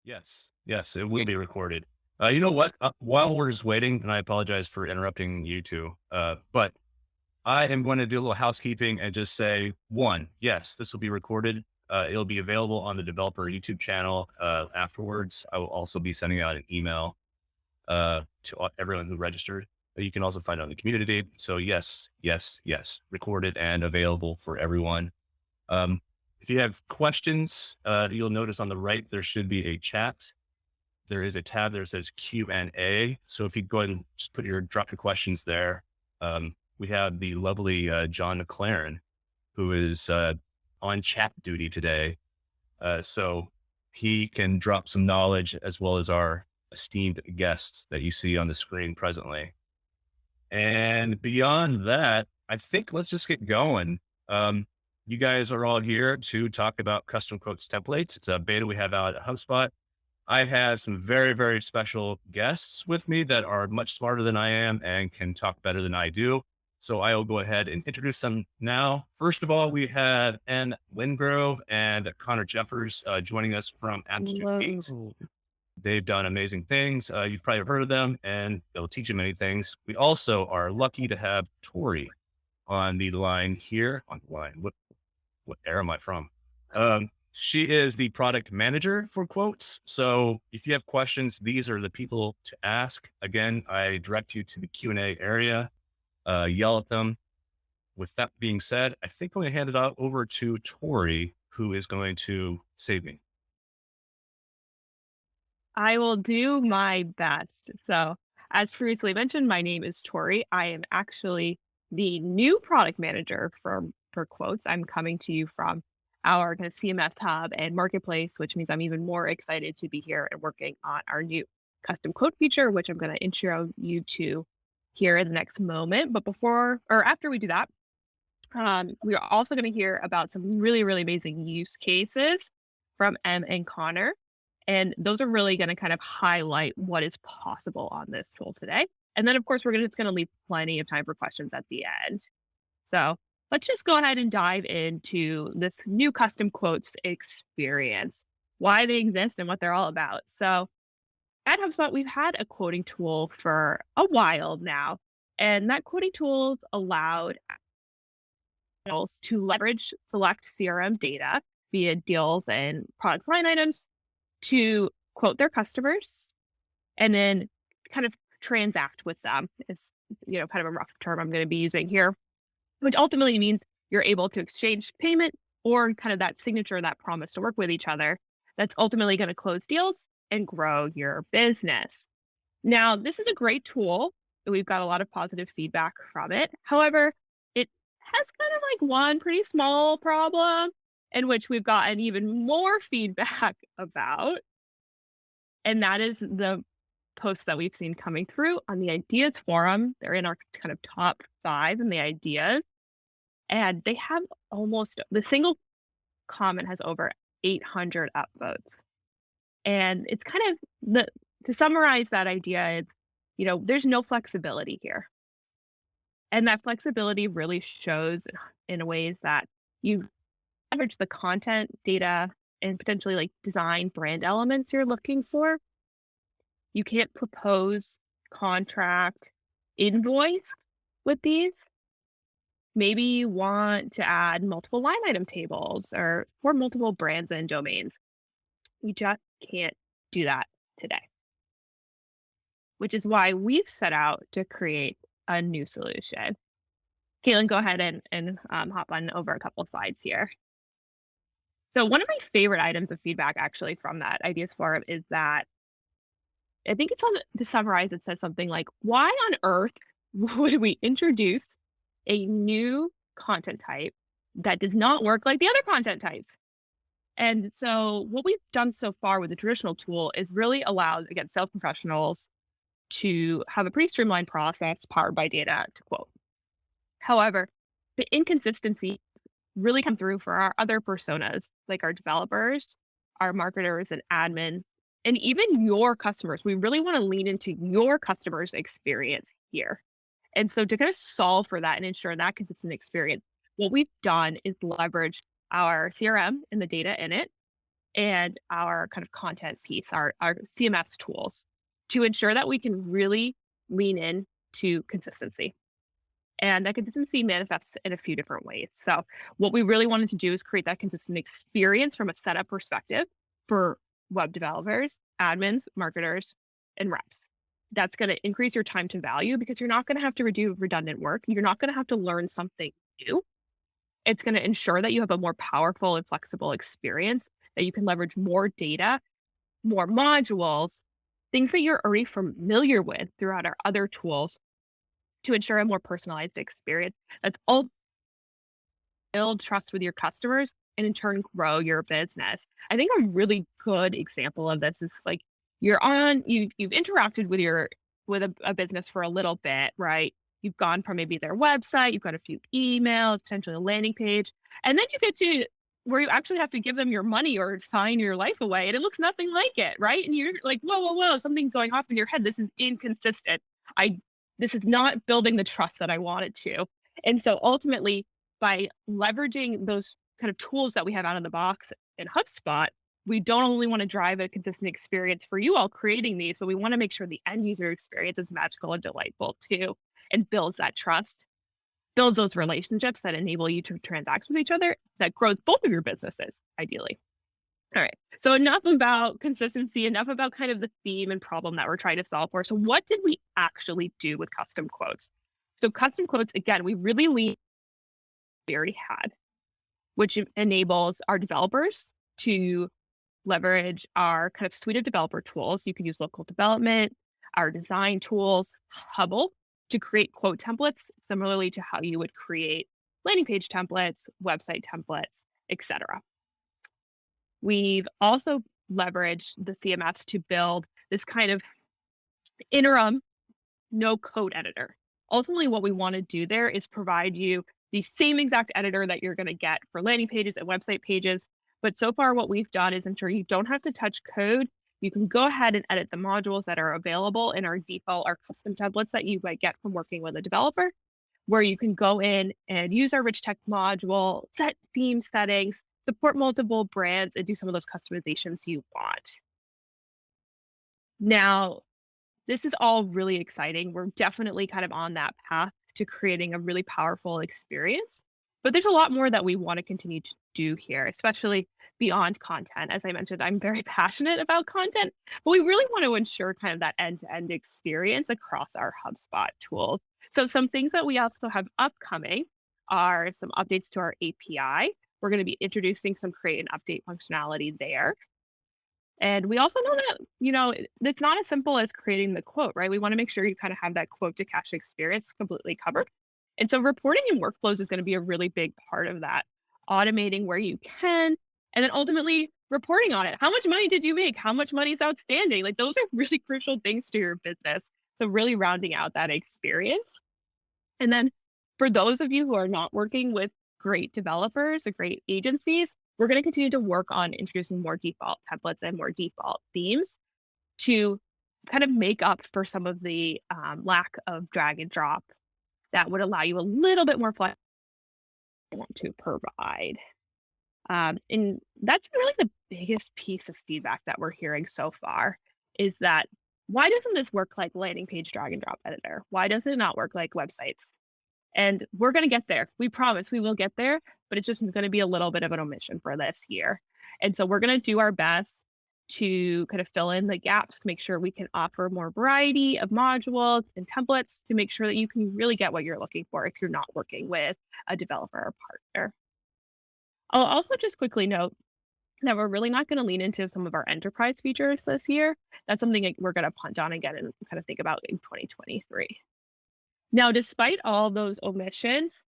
Yes, it will be recorded. You know what? While we're just waiting, and I apologize for interrupting you two, but I am going to do a little housekeeping and just say, one, yes, this will be recorded. It'll be available on the developer YouTube channel afterwards. I will also be sending out an email to everyone who registered. You can also find it on the community. So yes, yes, yes, recorded and available for everyone. Um, if you have questions, you'll notice on the right, there should be a chat. There is a tab there that says Q&A. So if you go ahead and just drop your questions there. We have the lovely John McLaren, who is on chat duty today. So he can drop some knowledge as well as our esteemed guests that you see on the screen presently. And beyond that, I think let's just get going. You guys are all here to talk about custom quotes templates. It's a beta we have out at HubSpot. I have some very, very special guests with me that are much smarter than I am and can talk better than I do. So I will go ahead and introduce them now. First of all, we have Ann Wingrove and Connor Jeffers joining us from Aptitude. Hello. They've done amazing things. You've probably heard of them, and they'll teach you many things. We also are lucky to have Tori on the line here. On the line, what era am I from? She is the product manager for quotes. So if you have questions, these are the people to ask. Again, I direct you to the Q&A area. Yell at them. With that being said, I think I'm going to hand it out over to Tori, who is going to save me. I will do my best. So, as previously mentioned, my name is Tori. I am actually the new product manager for quotes. I'm coming to you from our kind of CMS hub and marketplace, which means I'm even more excited to be here and working on our new custom quote feature, which I'm going to intro you to here in the next moment. But before or after we do that, we are also going to hear about some really, really amazing use cases from Em and Connor. And those are really going to kind of highlight what is possible on this tool today. And then, of course, we're just going to leave plenty of time for questions at the end. So let's just go ahead and dive into this new custom quotes experience, why they exist and what they're all about. So at HubSpot, we've had a quoting tool for a while now, and that quoting tool's allowed to leverage select CRM data via deals and product line items to quote their customers and then kind of transact with them is, kind of a rough term I'm going to be using here, which ultimately means you're able to exchange payment or kind of that signature, that promise to work with each other. That's ultimately going to close deals and grow your business. Now, this is a great tool. We've got a lot of positive feedback from it. However, it has kind of like one pretty small problem in which we've gotten even more feedback about. And that is the posts that we've seen coming through on the ideas forum. They're in our kind of top 5 in the ideas. And they have the single comment has over 800 upvotes. And it's kind of to summarize that idea, it's, there's no flexibility here. And that flexibility really shows in ways that you leverage the content, data, and potentially like design brand elements you're looking for. You can't propose, contract, invoice with these. Maybe you want to add multiple line item tables or multiple brands and domains. You just can't do that today, which is why we've set out to create a new solution. Caitlin, go ahead and hop on over a couple slides here. So one of my favorite items of feedback actually from that ideas forum is that I think it's to summarize, it says something like, why on earth would we introduce a new content type that does not work like the other content types? And so what we've done so far with the traditional tool is really allowed, again, sales professionals to have a pretty streamlined process powered by data to quote. However, the inconsistencies really come through for our other personas, like our developers, our marketers and admins, and even your customers. We really want to lean into your customers' experience here. And so to kind of solve for that and ensure that consistent experience, what we've done is leverage our CRM and the data in it and our kind of content piece, our CMS tools, to ensure that we can really lean in to consistency. And that consistency manifests in a few different ways. So what we really wanted to do is create that consistent experience from a setup perspective for web developers, admins, marketers, and reps. That's going to increase your time to value because you're not going to have to do redundant work. You're not going to have to learn something new. It's going to ensure that you have a more powerful and flexible experience, that you can leverage more data, more modules, things that you're already familiar with throughout our other tools to ensure a more personalized experience. That's all build trust with your customers and in turn grow your business. I think a really good example of this is like you've interacted with a business for a little bit, right? You've gone from maybe their website, you've got a few emails, potentially a landing page, and then you get to where you actually have to give them your money or sign your life away, and it looks nothing like it, right? And you're like, whoa, whoa, whoa, something's going off in your head. This is inconsistent. This is not building the trust that I wanted to. And so ultimately, by leveraging those kind of tools that we have out of the box in HubSpot, we don't only want to drive a consistent experience for you all creating these, but we want to make sure the end user experience is magical and delightful too, and builds that trust, builds those relationships that enable you to transact with each other, that grows both of your businesses, ideally. All right. So enough about consistency, enough about kind of the theme and problem that we're trying to solve for. So what did we actually do with custom quotes? So custom quotes, again, we really we already had, which enables our developers to leverage our kind of suite of developer tools. You can use local development, our design tools, Hubble, to create quote templates, similarly to how you would create landing page templates, website templates, etc. We've also leveraged the CMS to build this kind of interim no code editor. Ultimately, what we want to do there is provide you the same exact editor that you're going to get for landing pages and website pages. But so far, what we've done is ensure you don't have to touch code. You can go ahead and edit the modules that are available in our default, our custom templates that you might get from working with a developer, where you can go in and use our rich text module, set theme settings, support multiple brands, and do some of those customizations you want. Now, this is all really exciting. We're definitely kind of on that path to creating a really powerful experience. But there's a lot more that we want to continue to do here, especially beyond content. As I mentioned, I'm very passionate about content, but we really want to ensure kind of that end-to-end experience across our HubSpot tools. So some things that we also have upcoming are some updates to our API. We're going to be introducing some create and update functionality there. And we also know that, it's not as simple as creating the quote, right? We want to make sure you kind of have that quote to cash experience completely covered. And so reporting and workflows is going to be a really big part of that. Automating where you can, and then ultimately reporting on it. How much money did you make? How much money is outstanding? Like those are really crucial things to your business. So really rounding out that experience. And then for those of you who are not working with great developers or great agencies, we're going to continue to work on introducing more default templates and more default themes to kind of make up for some of the lack of drag and drop that would allow you a little bit more flexibility to provide. And that's really the biggest piece of feedback that we're hearing so far is that why doesn't this work like landing page drag and drop editor? Why does it not work like websites? And we're going to get there. We promise we will get there, but it's just going to be a little bit of an omission for this year. And so we're going to do our best to kind of fill in the gaps, make sure we can offer more variety of modules and templates to make sure that you can really get what you're looking for if you're not working with a developer or partner. I'll also just quickly note that we're really not going to lean into some of our enterprise features this year. That's something we're going to punt on again and kind of think about in 2023. Now, despite all those omissions,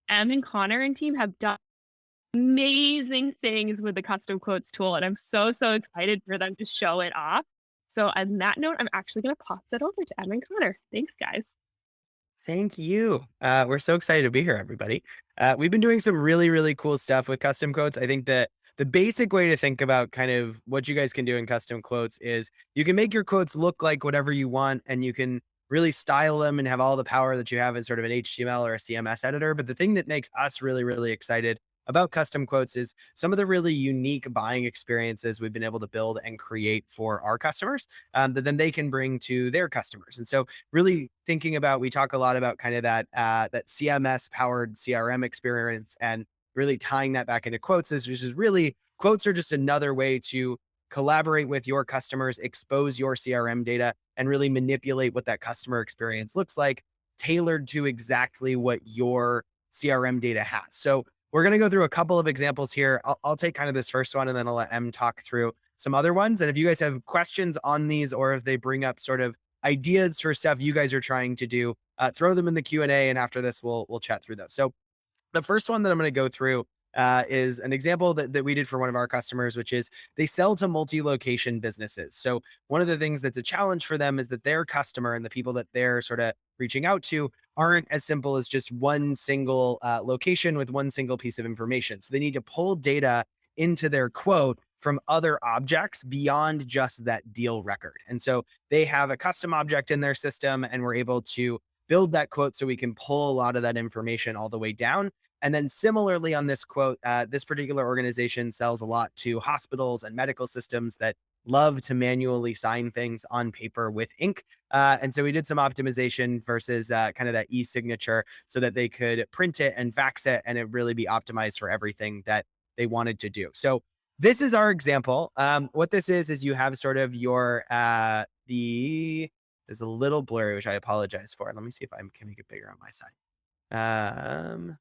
Em and Connor and team have done amazing things with the custom quotes tool, and I'm so, so excited for them to show it off. So on that note, I'm actually going to pass that over to Em and Connor. Thanks, guys. Thank you. We're so excited to be here, everybody. We've been doing some really, really cool stuff with custom quotes. I think that the basic way to think about kind of what you guys can do in custom quotes is you can make your quotes look like whatever you want, and you can really style them and have all the power that you have in sort of an HTML or a CMS editor. But the thing that makes us really, really excited about custom quotes is some of the really unique buying experiences we've been able to build and create for our customers that then they can bring to their customers. And so really thinking about, we talk a lot about kind of that CMS powered CRM experience, and really tying that back into quotes which is really, quotes are just another way to collaborate with your customers, expose your CRM data, and really manipulate what that customer experience looks like, tailored to exactly what your CRM data has. So we're going to go through a couple of examples here. I'll take kind of this first one, and then I'll let Em talk through some other ones. And if you guys have questions on these, or if they bring up sort of ideas for stuff you guys are trying to do, throw them in the Q&A. And after this, we'll chat through those. So the first one that I'm going to go through is an example that we did for one of our customers, which is they sell to multi-location businesses. So one of the things that's a challenge for them is that their customer and the people that they're sort of reaching out to aren't as simple as just one single location with one single piece of information. So they need to pull data into their quote from other objects beyond just that deal record. And so they have a custom object in their system, and we're able to build that quote so we can pull a lot of that information all the way down. And then similarly on this quote, this particular organization sells a lot to hospitals and medical systems that love to manually sign things on paper with ink. And so we did some optimization versus kind of that e-signature so that they could print it and fax it, and it really be optimized for everything that they wanted to do. So this is our example. What this is you have sort of your, there's a little blurry, which I apologize for. Let me see if I can make it bigger on my side.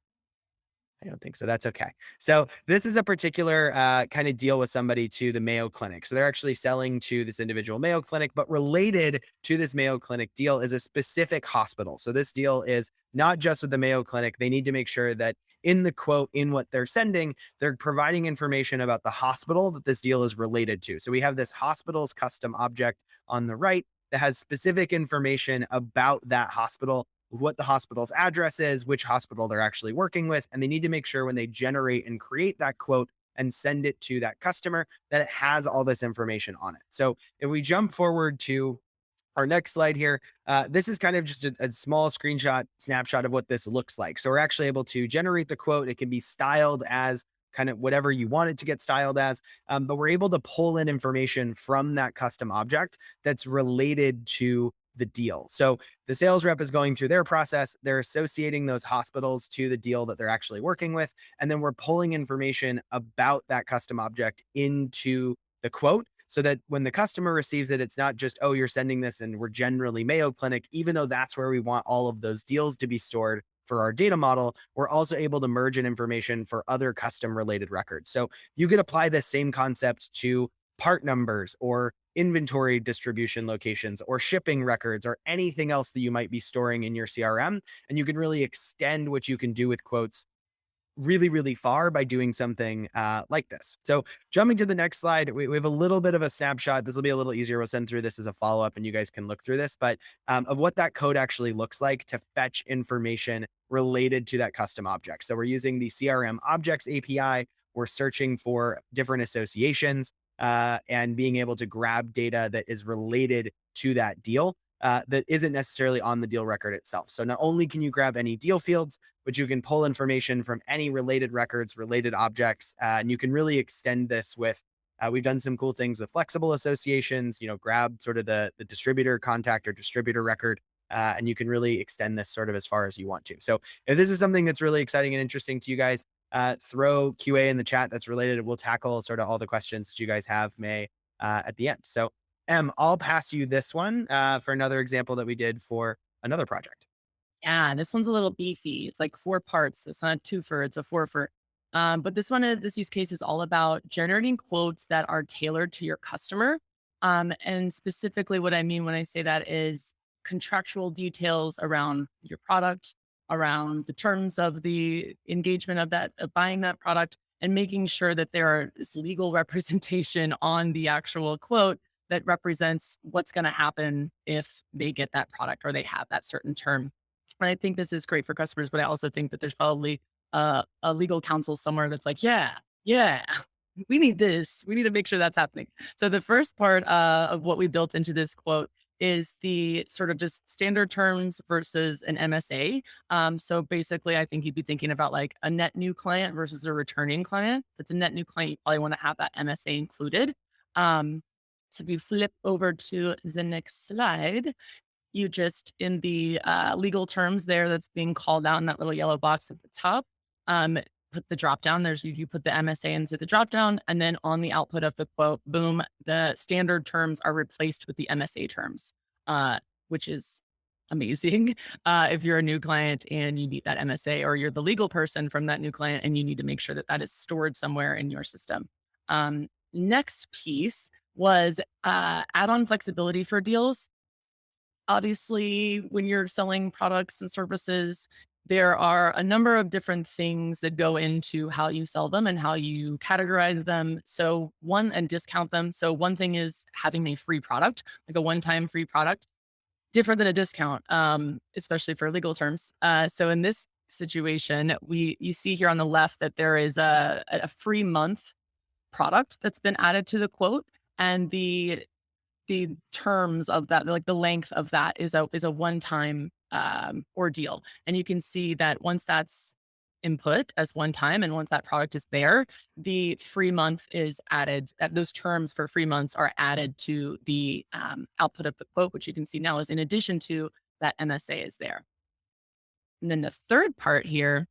I don't think so. That's okay. So this is a particular kind of deal with somebody to the Mayo Clinic. So they're actually selling to this individual Mayo Clinic, but related to this Mayo Clinic deal is a specific hospital. So this deal is not just with the Mayo Clinic. They need to make sure that in the quote, in what they're sending, they're providing information about the hospital that this deal is related to. So we have this hospital's custom object on the right that has specific information about that hospital, what the hospital's address is, which hospital they're actually working with. And they need to make sure when they generate and create that quote and send it to that customer that it has all this information on it. So if we jump forward to our next slide here, this is kind of just a small snapshot of what this looks like. So we're actually able to generate the quote. It can be styled as kind of whatever you want it to get styled as, but we're able to pull in information from that custom object that's related to the deal. So the sales rep is going through their process. They're associating those hospitals to the deal that they're actually working with. And then we're pulling information about that custom object into the quote so that when the customer receives it, it's not just, oh, you're sending this and we're generally Mayo Clinic, even though that's where we want all of those deals to be stored for our data model. We're also able to merge in information for other custom related records. So you could apply this same concept to part numbers or inventory distribution locations or shipping records or anything else that you might be storing in your CRM. And you can really extend what you can do with quotes really, really far by doing something like this. So jumping to the next slide, we have a little bit of a snapshot. This will be a little easier. We'll send through this as a follow-up and you guys can look through this, but of what that code actually looks like to fetch information related to that custom object. So we're using the CRM objects API. We're searching for different associations and being able to grab data that is related to that deal that isn't necessarily on the deal record itself. So not only can you grab any deal fields, but you can pull information from any related records, related objects, and you can really extend this with, we've done some cool things with flexible associations, grab sort of the distributor contact or distributor record, and you can really extend this sort of as far as you want to. So if this is something that's really exciting and interesting to you guys, throw QA in the chat that's related. We'll tackle sort of all the questions that you guys have at the end. So Em, I'll pass you this one for another example that we did for another project. Yeah, this one's a little beefy. It's like 4 parts. It's not a twofer, it's a fourfer. But this use case is all about generating quotes that are tailored to your customer. And specifically what I mean when I say that is contractual details around your product, around the terms of the engagement of buying that product, and making sure that there is legal representation on the actual quote that represents what's going to happen if they get that product or they have that certain term. And I think this is great for customers, but I also think that there's probably a legal counsel somewhere that's like, yeah, we need this. We need to make sure that's happening. So the first part of what we built into this quote is the sort of just standard terms versus an MSA. So basically, I think you'd be thinking about like a net new client versus a returning client. If it's a net new client, you probably want to have that MSA included. So if you flip over to the next slide, you just in the legal terms there that's being called out in that little yellow box at the top, put the drop down. You put the MSA into the drop down, and then on the output of the quote, boom, the standard terms are replaced with the MSA terms, which is amazing. If you're a new client and you need that MSA, or you're the legal person from that new client and you need to make sure that that is stored somewhere in your system. Next piece was add-on flexibility for deals. Obviously, when you're selling products and services, there are a number of different things that go into how you sell them and how you categorize them. And discount them. So one thing is having a free product, like a one-time free product, different than a discount, especially for legal terms. So in this situation, you see here on the left that there is a free month product that's been added to the quote, and the terms of that, like the length of that is a one-time ordeal. And you can see that once that's input as one time, and once that product is there, the free month is added. Those terms for free months are added to the output of the quote, which you can see now is in addition to that MSA is there. And then the third part here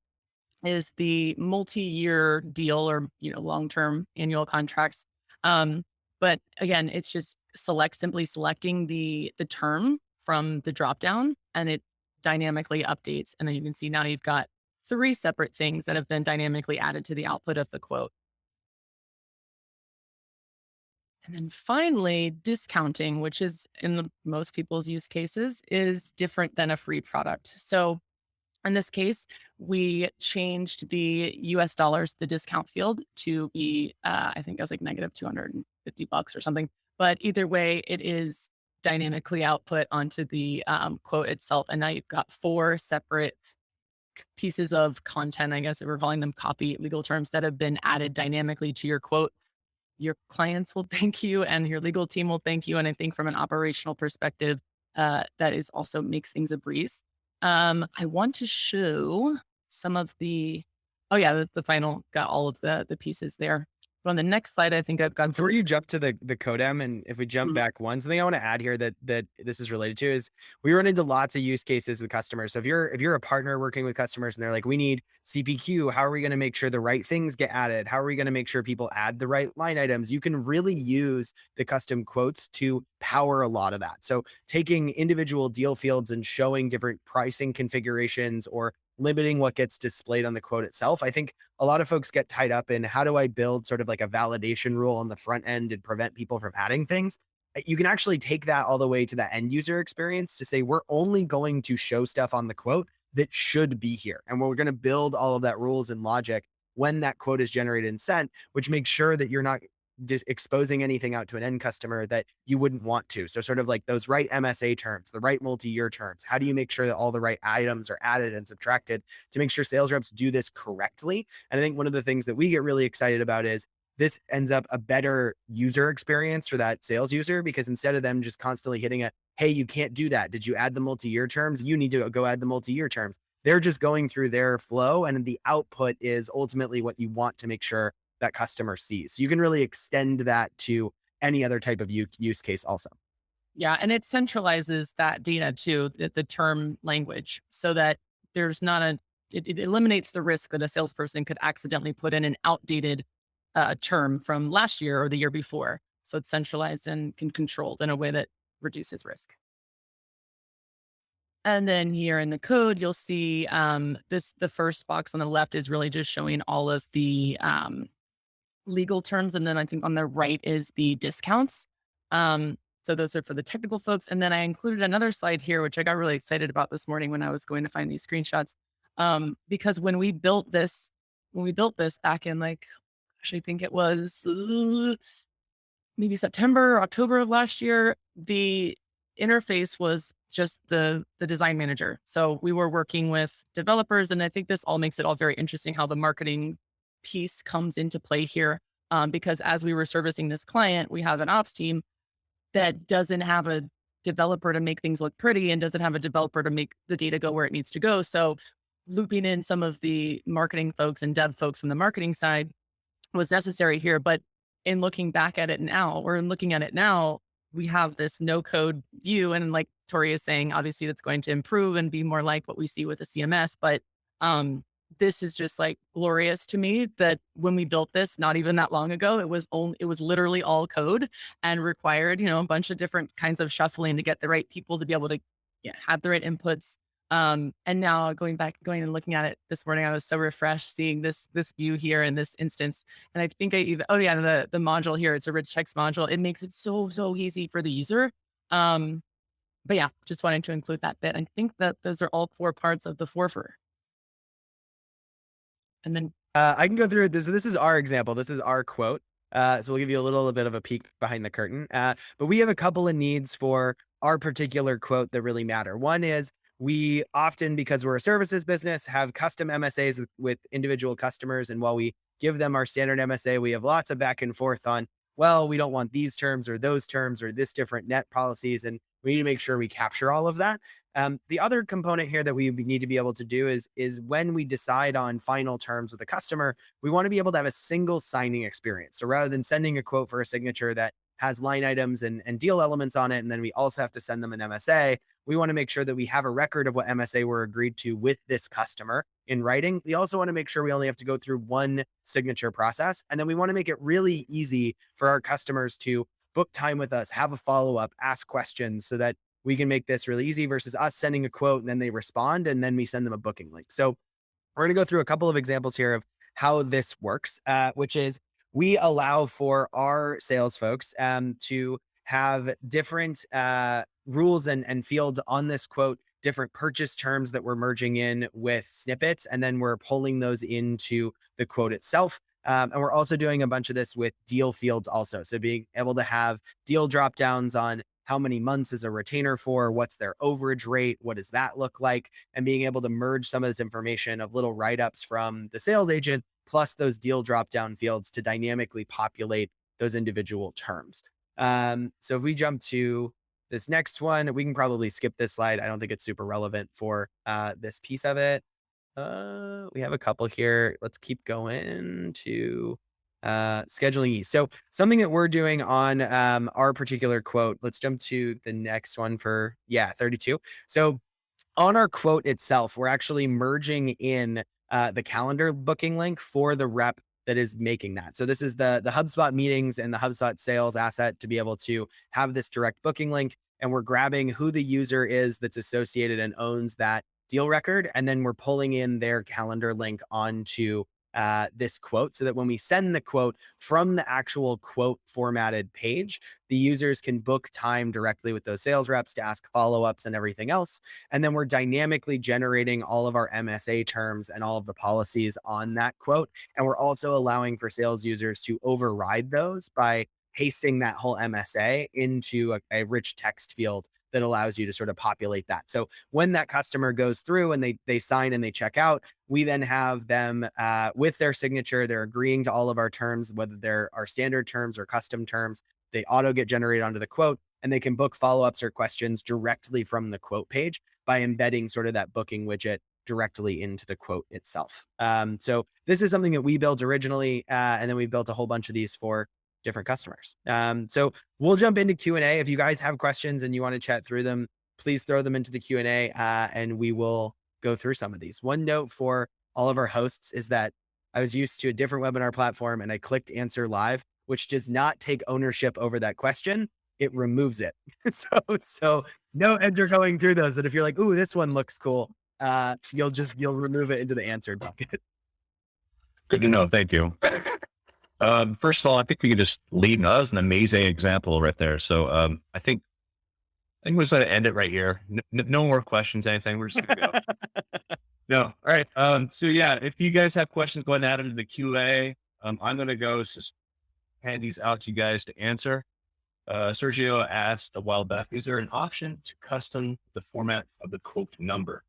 is the multi-year deal, or long-term annual contracts. But again, it's just simply selecting the term from the dropdown, and it dynamically updates. And then you can see now you've got 3 separate things that have been dynamically added to the output of the quote. And then finally, discounting, which is in most people's use cases, is different than a free product. So in this case, we changed the US dollars, the discount field, to be, I think it was like negative $250 or something. But either way, it is dynamically output onto the quote itself. And now you've got 4 separate pieces of content, I guess if we're calling them copy, legal terms, that have been added dynamically to your quote. Your clients will thank you, and your legal team will thank you. And I think from an operational perspective, that is also makes things a breeze. I want to show some of the, the final, got all of the pieces there. But on the next slide, I think I've got. Before you jump to the codem, and if we jump back one, something I want to add here that this is related to is we run into lots of use cases with customers. So if you're a partner working with customers and they're like, we need CPQ, how are we going to make sure the right things get added? How are we going to make sure people add the right line items? You can really use the custom quotes to power a lot of that. So taking individual deal fields and showing different pricing configurations, or limiting what gets displayed on the quote itself. I think a lot of folks get tied up in, how do I build sort of like a validation rule on the front end and prevent people from adding things? You can actually take that all the way to the end user experience to say, we're only going to show stuff on the quote that should be here. And we're going to build all of that rules and logic when that quote is generated and sent, which makes sure that you're not just exposing anything out to an end customer that you wouldn't want to. So sort of like those right MSA terms, the right multi-year terms, how do you make sure that all the right items are added and subtracted to make sure sales reps do this correctly? And I think one of the things that we get really excited about is this ends up a better user experience for that sales user, because instead of them just constantly hitting hey, you can't do that. Did you add the multi-year terms? You need to go add the multi-year terms. They're just going through their flow, and the output is ultimately what you want to make sure that customer sees. So you can really extend that to any other type of use case also. Yeah. And it centralizes that data to the term language, so that there's not it eliminates the risk that a salesperson could accidentally put in an outdated term from last year or the year before. So it's centralized and controlled in a way that reduces risk. And then here in the code, you'll see the first box on the left is really just showing all of the legal terms. And then I think on the right is the discounts. So those are for the technical folks. And then I included another slide here, which I got really excited about this morning when I was going to find these screenshots. Because when we built this back in I think it was maybe September or October of last year, the interface was just the design manager. So we were working with developers, and I think this all makes it all very interesting how the marketing piece comes into play here. Because as we were servicing this client, we have an ops team that doesn't have a developer to make things look pretty and doesn't have a developer to make the data go where it needs to go. So looping in some of the marketing folks and dev folks from the marketing side was necessary here. But in looking back at it now, or in looking at it now, we have this no code view. And like Tori is saying, obviously that's going to improve and be more like what we see with a CMS. But this is just like glorious to me that when we built this, not even that long ago, it was literally all code and required, a bunch of different kinds of shuffling to get the right people to be able to have the right inputs. And now going and looking at it this morning, I was so refreshed seeing this view here in this instance. And I think the module here, it's a rich text module. It makes it so easy for the user. But yeah, just wanted to include that bit. I think that those are all 4 parts of the forfer. And then I can go through it. This is our example. This is our quote. So we'll give you a little bit of a peek behind the curtain. But we have a couple of needs for our particular quote that really matter. One is we often, because we're a services business, have custom MSAs with individual customers. And while we give them our standard MSA, we have lots of back and forth on, well, we don't want these terms or those terms or this different net policies. And we need to make sure we capture all of that. The other component here that we need to be able to do is when we decide on final terms with a customer, we want to be able to have a single signing experience. So rather than sending a quote for a signature that has line items and deal elements on it, and then we also have to send them an MSA, we want to make sure that we have a record of what MSA were agreed to with this customer in writing. We also want to make sure we only have to go through one signature process. And then we want to make it really easy for our customers to book time with us, have a follow-up, ask questions so that we can make this really easy versus us sending a quote and then they respond and then we send them a booking link. So we're going to go through a couple of examples here of how this works, which is we allow for our sales folks to have different rules and fields on this quote, different purchase terms that we're merging in with snippets, and then we're pulling those into the quote itself. And we're also doing a bunch of this with deal fields also. So being able to have deal drop downs on how many months is a retainer for, what's their overage rate, what does that look like, and being able to merge some of this information of little write-ups from the sales agent plus those deal drop down fields to dynamically populate those individual terms. So if we jump to this next one, we can probably skip this slide. I don't think it's super relevant for this piece of it. We have a couple here. Let's keep going to scheduling ease. So something that we're doing on our particular quote, let's jump to the next one for 32. So on our quote itself, we're actually merging in the calendar booking link for the rep that is making that. So this is the HubSpot meetings and the HubSpot sales asset to be able to have this direct booking link. And we're grabbing who the user is that's associated and owns that deal record. And then we're pulling in their calendar link onto this quote so that when we send the quote from the actual quote formatted page, the users can book time directly with those sales reps to ask follow-ups and everything else. And then we're dynamically generating all of our MSA terms and all of the policies on that quote. And we're also allowing for sales users to override those by pasting that whole MSA into a rich text field that allows you to sort of populate that. So when that customer goes through and they sign and they check out, we then have them with their signature, they're agreeing to all of our terms, whether they're our standard terms or custom terms, they auto get generated onto the quote, and they can book follow-ups or questions directly from the quote page by embedding sort of that booking widget directly into the quote itself. So this is something that we built originally, and then we built a whole bunch of these for different customers. So we'll jump into Q&A. If you guys have questions and you want to chat through them, please throw them into the Q&A and we will go through some of these. One note for all of our hosts is that I was used to a different webinar platform and I clicked answer live, which does not take ownership over that question. It removes it. so no heads are going through those that if you're like, ooh, this one looks cool, you'll remove it into the answered bucket. Good to know. Thank you. First of all, I think we could just lead. That was an amazing example right there. So I think we're just going to end it right here. No more questions, anything. We're just going to go. No. All right. So yeah, if you guys have questions, go ahead and add them to the QA. I'm going to go just hand these out to you guys to answer. Sergio asked a while back, is there an option to custom the format of the quote number?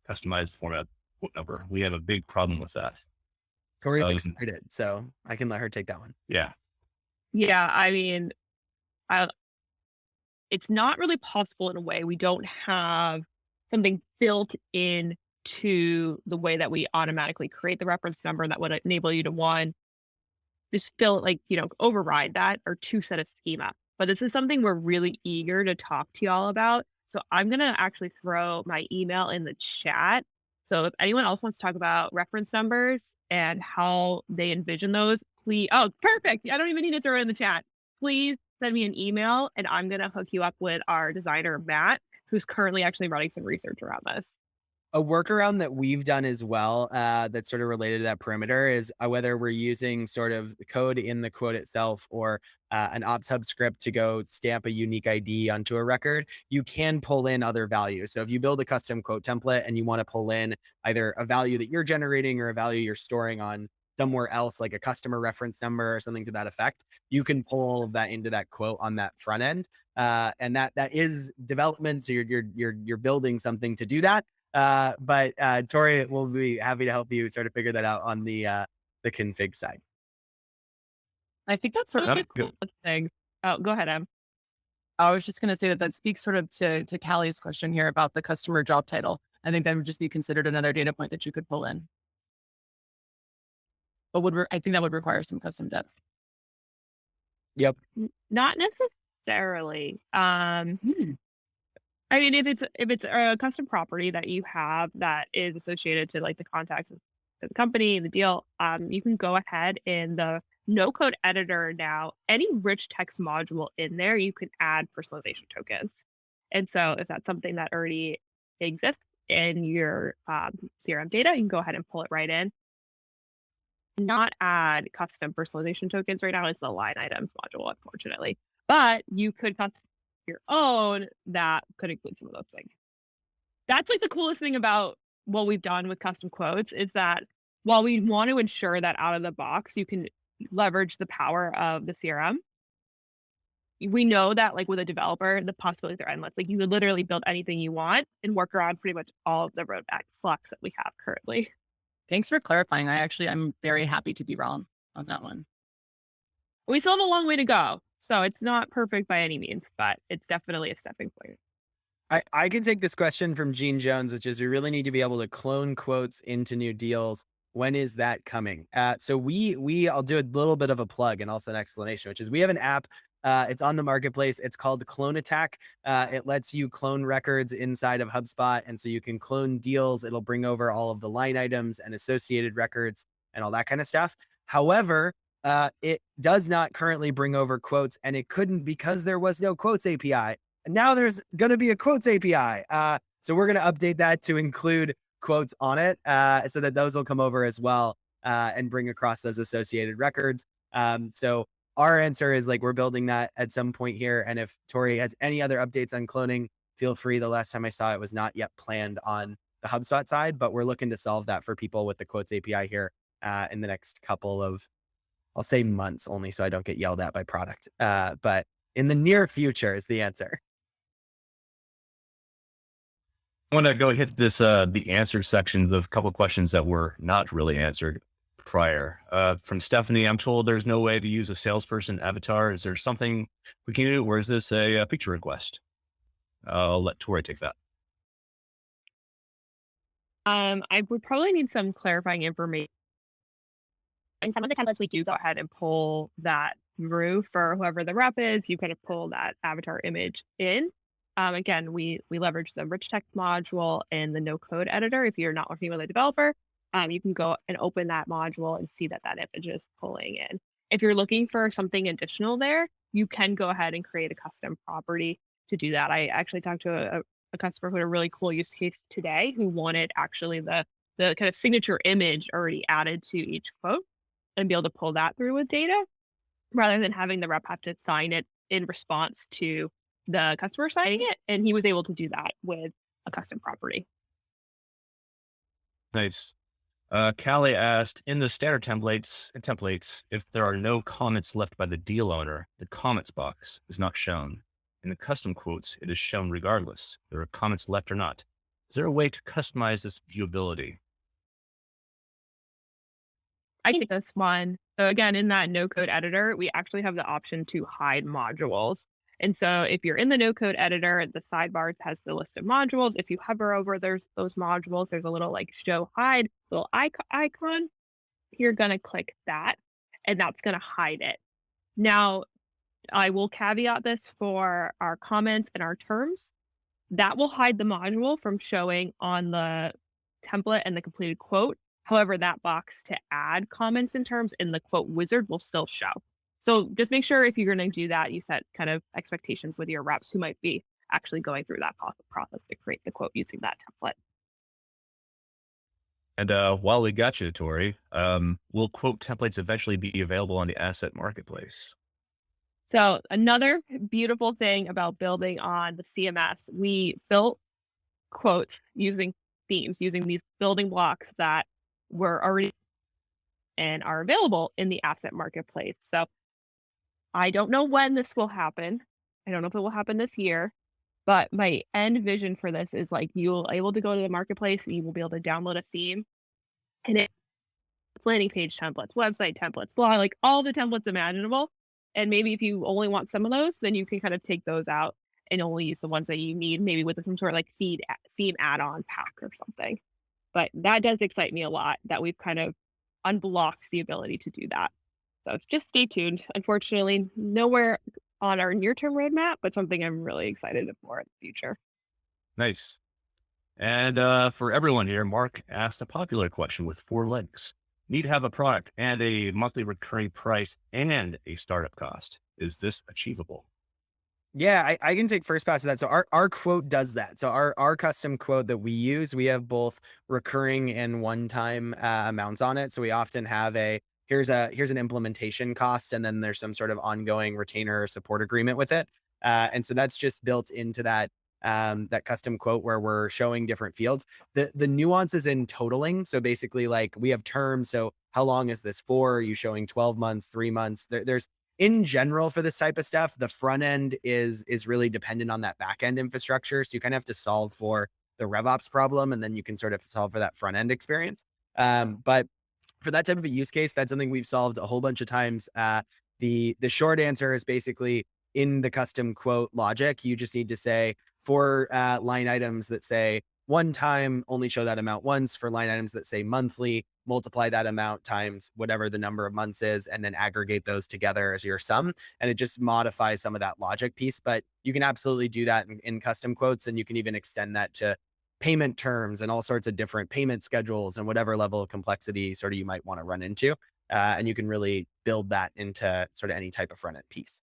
Customize the format of the quote number. We have a big problem with that. Tori's excited, so I can let her take that one. Yeah. Yeah, I mean, it's not really possible in a way. We don't have something built in to the way that we automatically create the reference number that would enable you to just override that or two set a schema. But this is something we're really eager to talk to y'all about. So I'm going to actually throw my email in the chat. So if anyone else wants to talk about reference numbers and how they envision those, please. Oh, perfect. I don't even need to throw it in the chat. Please send me an email and I'm going to hook you up with our designer, Matt, who's currently actually running some research around this. A workaround that we've done as well, that's sort of related to that perimeter is whether we're using sort of the code in the quote itself or an ops hub script to go stamp a unique ID onto a record, you can pull in other values. So if you build a custom quote template and you want to pull in either a value that you're generating or a value you're storing on somewhere else, like a customer reference number or something to that effect, you can pull all of that into that quote on that front end. And that is development. So you're building something to do that. But Tori will be happy to help you sort of figure that out on the config side. I think that's sort of the coolest thing. Oh, go ahead, Em. I was just going to say that speaks sort of to Callie's question here about the customer job title. I think that would just be considered another data point that you could pull in. But I think that would require some custom depth. Yep. Not necessarily. I mean, if it's a custom property that you have that is associated to like the contacts of the company, the deal, you can go ahead in the no code editor now. Any rich text module in there, you can add personalization tokens. And so if that's something that already exists in your CRM data, you can go ahead and pull it right in. Not add custom personalization tokens right now is the line items module, unfortunately. But you could custom your own that could include some of those things. That's like the coolest thing about what we've done with custom quotes is that while we want to ensure that out of the box you can leverage the power of the CRM, we know that like with a developer, the possibilities are endless. Like you could literally build anything you want and work around pretty much all of the roadback flux that we have currently. Thanks for clarifying. I'm very happy to be wrong on that one. We still have a long way to go. So it's not perfect by any means, but it's definitely a stepping point. I can take this question from Gene Jones, which is we really need to be able to clone quotes into new deals. When is that coming? So I'll do a little bit of a plug and also an explanation, which is we have an app. It's on the marketplace. It's called Clone Attack. It lets you clone records inside of HubSpot. And so you can clone deals. It'll bring over all of the line items and associated records and all that kind of stuff. However, it does not currently bring over quotes, and it couldn't because there was no quotes API. And now there's going to be a quotes API. So we're going to update that to include quotes on it so that those will come over as well and bring across those associated records. So our answer is like we're building that at some point here. And if Tori has any other updates on cloning, feel free. The last time I saw it was not yet planned on the HubSpot side, but we're looking to solve that for people with the quotes API here in the next couple of, I'll say months only so I don't get yelled at by product. But in the near future is the answer. I want to go hit this, the answer section of a couple of questions that were not really answered prior. From Stephanie, I'm told there's no way to use a salesperson avatar. Is there something we can do, or is this a feature request? I'll let Tori take that. I would probably need some clarifying information. In some of the templates, we do go ahead and pull that through for whoever the rep is. You kind of pull that avatar image in. Again, we leverage the rich text module and the no code editor. If you're not working with a developer, you can go and open that module and see that image is pulling in. If you're looking for something additional there, you can go ahead and create a custom property to do that. I actually talked to a customer who had a really cool use case today who wanted actually the kind of signature image already added to each quote and be able to pull that through with data rather than having the rep have to sign it in response to the customer signing it. And he was able to do that with a custom property. Nice. Callie asked, in the standard templates, if there are no comments left by the deal owner, the comments box is not shown. In the custom quotes, it is shown regardless if there are comments left or not. Is there a way to customize this viewability? I can take this one. So again, in that no code editor, we actually have the option to hide modules. And so if you're in the no code editor, the sidebar has the list of modules. If you hover over those modules, there's a little like show hide little icon. You're going to click that and that's going to hide it. Now, I will caveat this for our comments and our terms. That will hide the module from showing on the template and the completed quote. However, that box to add comments and terms in the quote wizard will still show. So just make sure if you're going to do that, you set kind of expectations with your reps who might be actually going through that process to create the quote using that template. And while we got you, Tori, will quote templates eventually be available on the asset marketplace? So another beautiful thing about building on the CMS, we built quotes using themes, using these building blocks that were already and are available in the asset marketplace. So I don't know when this will happen. I don't know if it will happen this year, but my end vision for this is like you'll able to go to the marketplace and you will be able to download a theme and it's landing page templates, website templates, blog, like all the templates imaginable. And maybe if you only want some of those, then you can kind of take those out and only use the ones that you need, maybe with some sort of like theme add-on pack or something. But that does excite me a lot that we've kind of unblocked the ability to do that. So just stay tuned. Unfortunately, nowhere on our near-term roadmap, but something I'm really excited for in the future. Nice. And for everyone here, Mark asked a popular question with 4 links. Need to have a product and a monthly recurring price and a startup cost. Is this achievable? Yeah, I can take first pass at that. So our quote does that. So our custom quote that we use, we have both recurring and one-time amounts on it. So we often have here's an implementation cost, and then there's some sort of ongoing retainer or support agreement with it. And so that's just built into that custom quote where we're showing different fields. The nuances in totaling. So basically, like we have terms. So how long is this for? Are you showing 12 months, 3 months? There's in general for this type of stuff, the front end is really dependent on that back end infrastructure. So you kind of have to solve for the RevOps problem, and then you can sort of solve for that front end experience. But for that type of a use case, that's something we've solved a whole bunch of times. The short answer is basically in the custom quote logic, you just need to say for line items that say one time, only show that amount once. For line items that say monthly, multiply that amount times whatever the number of months is, and then aggregate those together as your sum. And it just modifies some of that logic piece, but you can absolutely do that in custom quotes. And you can even extend that to payment terms and all sorts of different payment schedules and whatever level of complexity sort of you might want to run into. And you can really build that into sort of any type of front end piece.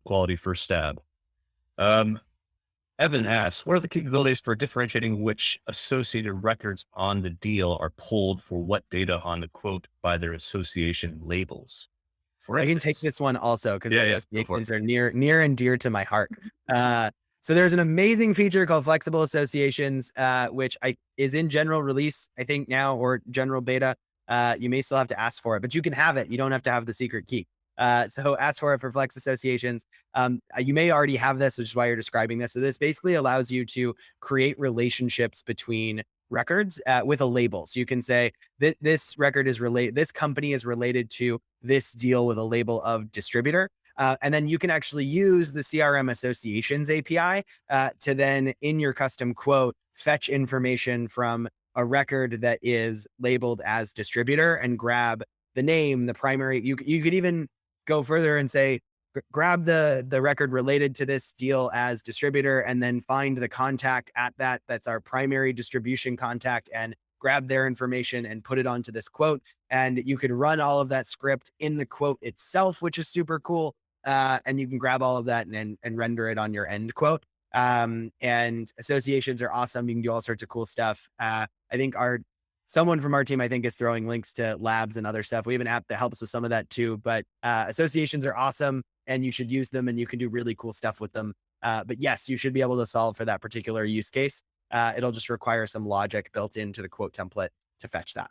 Quality first stab. Evan asks, what are the capabilities for differentiating which associated records on the deal are pulled for what data on the quote by their association labels? For I can instance, take this one also because associations go are near and dear to my heart. So there's an amazing feature called flexible associations, which is in general release, I think now, or general beta. You may still have to ask for it, but you can have it. You don't have to have the secret key. So ask for it for flex associations. You may already have this, which is why you're describing this. So this basically allows you to create relationships between records with a label. So you can say that this record is related, this company is related to this deal with a label of distributor. And then you can actually use the CRM associations API to then in your custom quote, fetch information from a record that is labeled as distributor and grab the name, the primary. You could even go further and say, grab the record related to this deal as distributor, and then find the contact at that's our primary distribution contact, and grab their information and put it onto this quote. And you could run all of that script in the quote itself, which is super cool. And you can grab all of that and render it on your end quote. And associations are awesome. You can do all sorts of cool stuff. I think someone from our team, I think, is throwing links to labs and other stuff. We have an app that helps with some of that too, but associations are awesome and you should use them and you can do really cool stuff with them. But yes, you should be able to solve for that particular use case. It'll just require some logic built into the quote template to fetch that.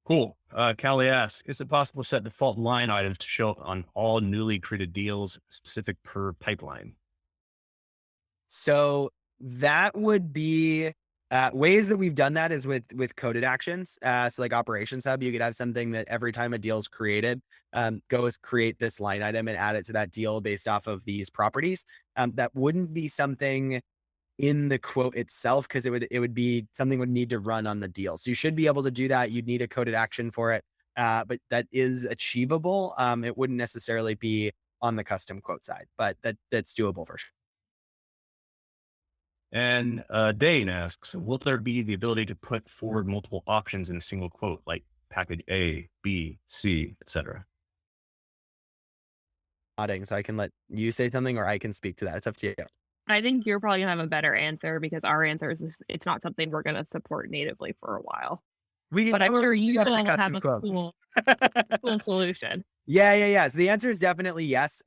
Cool. Callie asks, is it possible to set default line items to show up on all newly created deals specific per pipeline? So that would be Ways that we've done that is with coded actions. So like Operations Hub, you could have something that every time a deal is created, create this line item and add it to that deal based off of these properties. That wouldn't be something in the quote itself, because it would be something would need to run on the deal. So you should be able to do that. You'd need a coded action for it, but that is achievable. It wouldn't necessarily be on the custom quote side, but that's doable for sure. And Dane asks, will there be the ability to put forward multiple options in a single quote, like package A, B, C, etc.? Nodding, so I can let you say something, or I can speak to that. It's up to you. I think you're probably gonna have a better answer, because our answer is it's not something we're gonna support natively for a while. But I'm sure you will have a cool solution. Yeah. So the answer is definitely yes.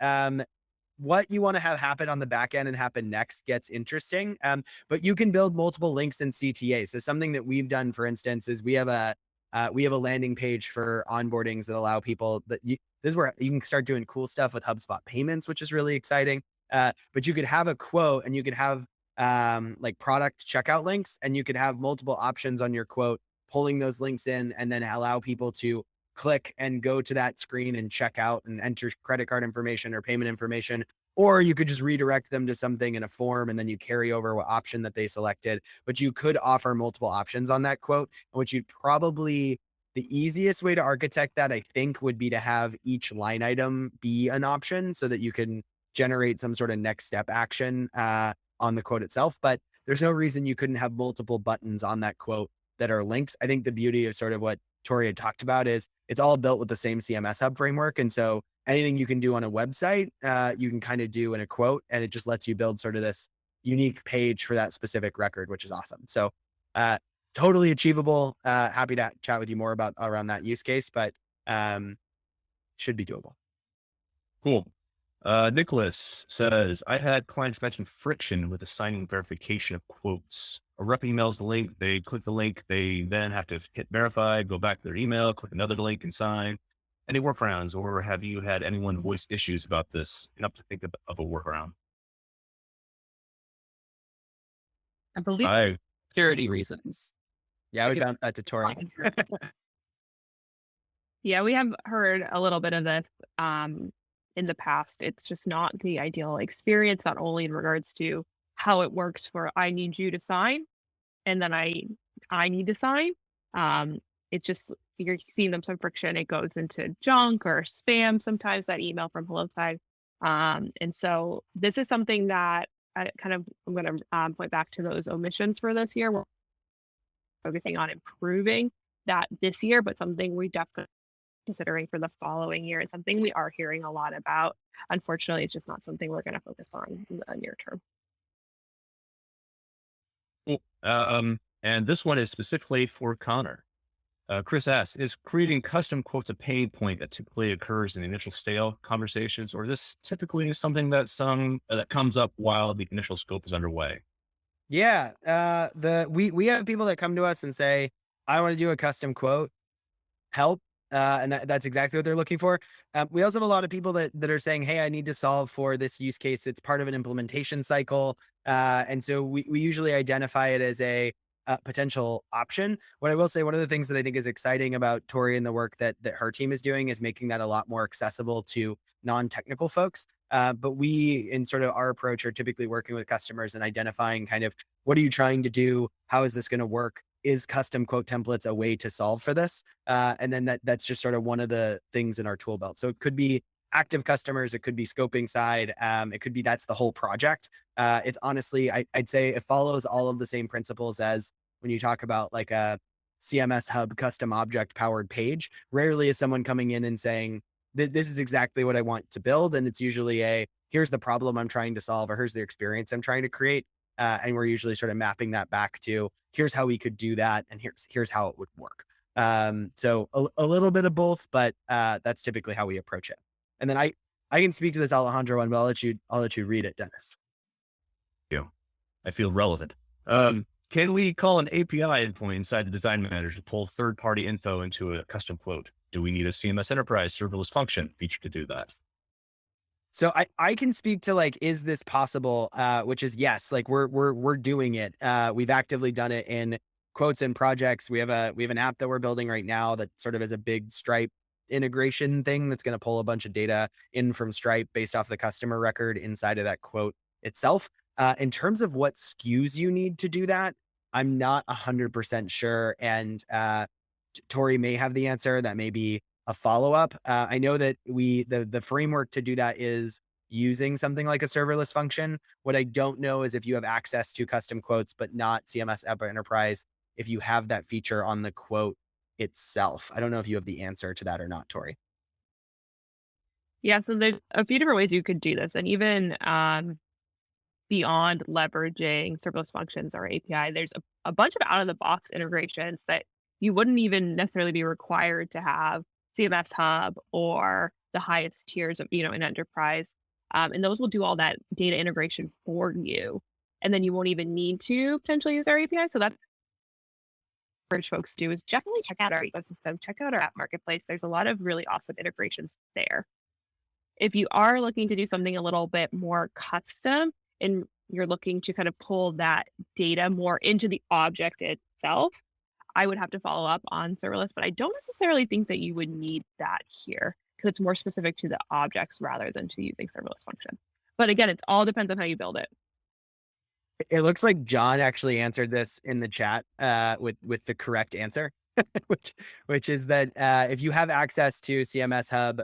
What you want to have happen on the back end and happen next gets interesting. But you can build multiple links in CTA. So something that we've done, for instance, is we have a landing page for onboardings that allow people that this is where you can start doing cool stuff with HubSpot payments, which is really exciting. But you could have a quote, and you could have like product checkout links, and you could have multiple options on your quote, pulling those links in, and then allow people to click and go to that screen and check out and enter credit card information or payment information. Or you could just redirect them to something in a form, and then you carry over what option that they selected. But you could offer multiple options on that quote, which you'd probably, the easiest way to architect that, I think, would be to have each line item be an option so that you can generate some sort of next step action on the quote itself. But there's no reason you couldn't have multiple buttons on that quote that are links. I think the beauty of sort of what Tori had talked about is it's all built with the same CMS Hub framework. And so anything you can do on a website, you can kind of do in a quote, and it just lets you build sort of this unique page for that specific record, which is awesome. So totally achievable. Happy to chat with you more about around that use case, but should be doable. Cool. Nicholas says, I had clients mention friction with assigning verification of quotes. A rep emails the link, they click the link, they then have to hit verify, go back to their email, click another link and sign. Any workarounds, or have you had anyone voice issues about this? Enough to think of a workaround. I believe it's security reasons. Yeah, I would bounce that to Tori. Yeah, we have heard a little bit of this in the past. It's just not the ideal experience, not only in regards to how it works for I need you to sign, and then I need to sign. It's just, you're seeing them some friction. It goes into junk or spam sometimes, that email from HelloSide. And so this is something that I'm going to point back to those omissions for this year. We're focusing on improving that this year, but something we definitely considering for the following year. It's something we are hearing a lot about. Unfortunately, it's just not something we're going to focus on in the near term. Cool. And this one is specifically for Connor. Chris asks, is creating custom quotes a pain point that typically occurs in the initial stale conversations, or is this typically something that comes up while the initial scope is underway? Yeah. We have people that come to us and say, I want to do a custom quote, help. And that's exactly what they're looking for. We also have a lot of people that are saying, hey, I need to solve for this use case. It's part of an implementation cycle. And so we usually identify it as a potential option. What I will say, one of the things that I think is exciting about Tori and the work that her team is doing is making that a lot more accessible to non-technical folks. But we, in sort of our approach, are typically working with customers and identifying kind of, what are you trying to do? How is this going to work? Is custom quote templates a way to solve for this? And then that's just sort of one of the things in our tool belt. So it could be active customers, it could be scoping side, it could be that's the whole project. It's honestly, I'd say it follows all of the same principles as when you talk about like a CMS Hub custom object powered page. Rarely is someone coming in and saying, this is exactly what I want to build. And it's usually here's the problem I'm trying to solve, or here's the experience I'm trying to create. And we're usually sort of mapping that back to, here's how we could do that, and here's how it would work. So a little bit of both, but that's typically how we approach it. And then I can speak to this Alejandro one, but I'll let you read it, Dennis. Thank you. I feel relevant. Can we call an API endpoint inside the design manager to pull third-party info into a custom quote? Do we need a CMS Enterprise serverless function feature to do that? So I can speak to like, is this possible? Which is yes, like we're doing it. We've actively done it in quotes and projects. We have an app that we're building right now that sort of is a big Stripe integration thing that's going to pull a bunch of data in from Stripe based off the customer record inside of that quote itself. In terms of what SKUs you need to do that, I'm not 100% sure. And Tori may have the answer. That may be a follow-up. I know that the framework to do that is using something like a serverless function. What I don't know is if you have access to custom quotes, but not CMS App Enterprise, if you have that feature on the quote itself. I don't know if you have the answer to that or not, Tori. Yeah, so there's a few different ways you could do this. And even beyond leveraging serverless functions or API, there's a bunch of out-of-the-box integrations that you wouldn't even necessarily be required to have CMS Hub or the highest tiers of, in enterprise. And those will do all that data integration for you. And then you won't even need to potentially use our API. So that's what I encourage folks to do is definitely check out our ecosystem, check out our app marketplace. There's a lot of really awesome integrations there. If you are looking to do something a little bit more custom and you're looking to kind of pull that data more into the object itself, I would have to follow up on serverless, but I don't necessarily think that you would need that here because it's more specific to the objects rather than to using serverless function. But again, it all depends on how you build it. It looks like John actually answered this in the chat with the correct answer, which is that if you have access to CMS Hub,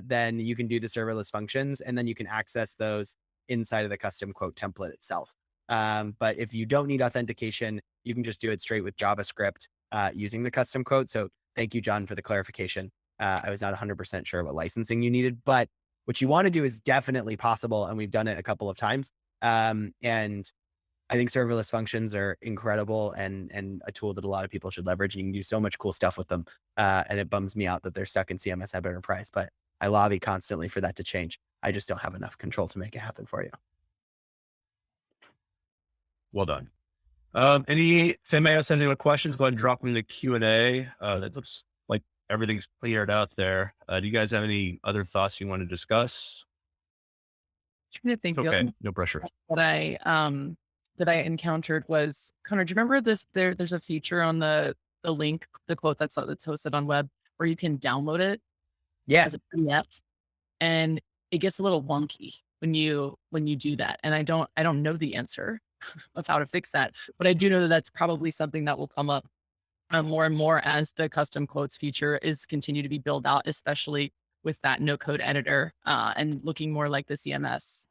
then you can do the serverless functions, and then you can access those inside of the custom quote template itself. But if you don't need authentication, you can just do it straight with JavaScript using the custom quote. So thank you, John, for the clarification. I was not 100% sure what licensing you needed, but what you want to do is definitely possible, and we've done it a couple of times. And I think serverless functions are incredible and a tool that a lot of people should leverage. You can do so much cool stuff with them. And it bums me out that they're stuck in CMS Hub Enterprise, but I lobby constantly for that to change. I just don't have enough control to make it happen for you. Well done. If anybody else has any questions, go ahead and drop them in the Q&A. That looks like everything's cleared out there. Do you guys have any other thoughts you want to discuss? I think okay, no pressure. That I encountered was, Connor, do you remember this? There's a feature on the link, the quote that's hosted on web where you can download it as a PDF, and it gets a little wonky when you do that. And I don't know the answer of how to fix that, but I do know that that's probably something that will come up more and more as the custom quotes feature is continue to be built out, especially with that no code editor and looking more like the CMS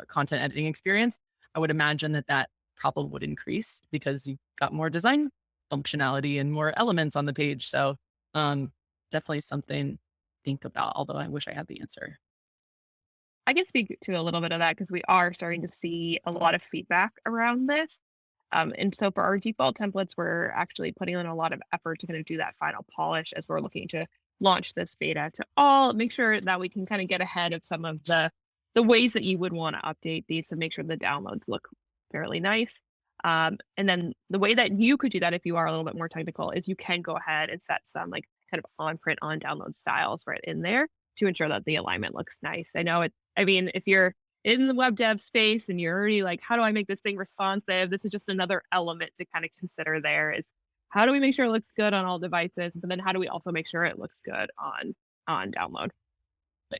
content editing experience. I would imagine that problem would increase because you've got more design functionality and more elements on the page. So definitely something to think about, although I wish I had the answer. I can speak to a little bit of that because we are starting to see a lot of feedback around this. And so for our default templates, we're actually putting in a lot of effort to kind of do that final polish as we're looking to launch this beta to all, make sure that we can kind of get ahead of some of the ways that you would want to update these to make sure the downloads look fairly nice. And then the way that you could do that if you are a little bit more technical is you can go ahead and set some like kind of on print on download styles right in there to ensure that the alignment looks nice. If you're in the web dev space and you're already like, how do I make this thing responsive? This is just another element to kind of consider there is how do we make sure it looks good on all devices? But then how do we also make sure it looks good on download?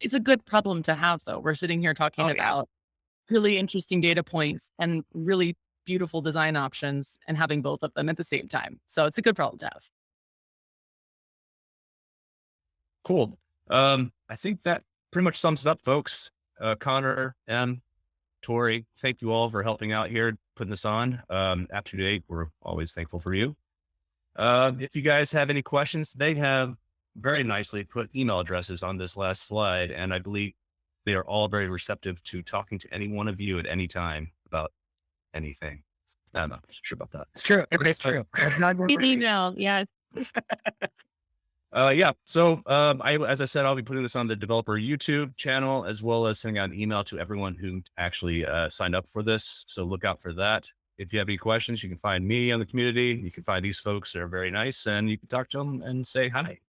It's a good problem to have, though. We're sitting here talking about really interesting data points and really beautiful design options and having both of them at the same time. So it's a good problem to have. Cool. I think that pretty much sums it up, folks. Connor, Tori, thank you all for helping out here, putting this on. Aptitude, we're always thankful for you. If you guys have any questions, they have very nicely put email addresses on this last slide, and I believe they are all very receptive to talking to any one of you at any time about anything. I'm not sure about that. It's true. It's true. It's not email. Yes. So as I said, I'll be putting this on the developer YouTube channel, as well as sending out an email to everyone who actually signed up for this. So look out for that. If you have any questions, you can find me on the community. You can find these folks that are very nice, and you can talk to them and say hi.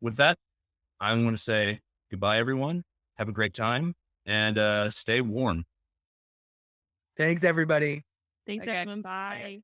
With that, I'm going to say goodbye, everyone. Have a great time and stay warm. Thanks, everybody. Thanks, Okay. everyone. Bye, guys. Bye.